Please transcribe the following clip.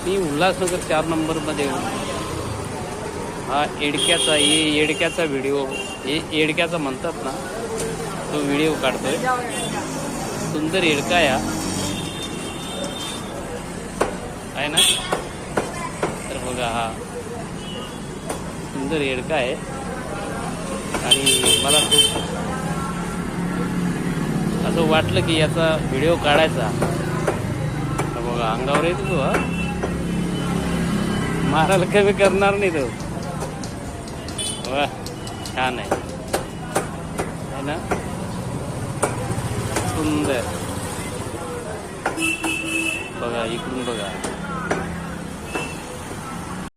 मी उल्हासनगर 4 नंबरमध्ये हा येडक्याचा व्हिडिओ, येडक्याचा म्हणतात ना, तो व्हिडिओ काढतोय. सुंदर येडका आहे ना. तर बघा, हा सुंदर येडका आहे आणि मला खूप असं वाटलं की याचा व्हिडिओ काढायचा. तर बघा, अंगावर येतो तो. हा मारायला कमी करणार नाही तो. वा, छान आहे ना. सुंदर. बघा, इकडून बघा.